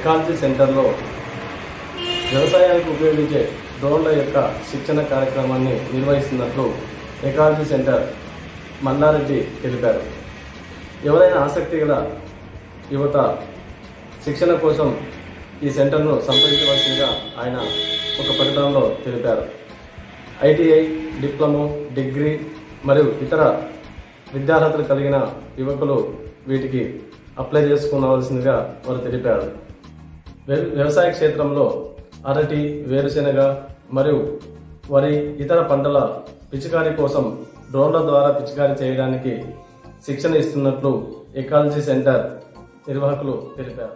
Ecology సెంటర్లో వ్యవసాయానికి ఉపయోగించే డ్రోన్ల యొక్క శిక్షణ కార్యక్రమాన్ని నిర్వహిస్తున్నట్లు ఎకాలజీ సెంటర్ మల్లారెడ్డి తెలిపారు. ఎవరైనా ఆసక్తి గల యువత శిక్షణ కోసం ఈ సెంటర్ను సంప్రదించవలసిందిగా ఆయన ఒక ప్రకటనలో తెలిపారు. ఐటీఐ, డిప్లొమా, డిగ్రీ మరియు ఇతర విద్యార్హతలు కలిగిన యువకులు వీటికి అప్లై చేసుకోవాల్సిందిగా వారు తెలిపారు. వ్యవసాయ క్షేత్రంలో అరటి, వేరుశెనగ మరియు వరి ఇతర పంటల పిచికారీ కోసం డ్రోన్ల ద్వారా పిచికారీ చేయడానికి శిక్షణ ఇస్తున్నట్లు ఎకాలజీ సెంటర్ నిర్వాహకులు తెలిపారు.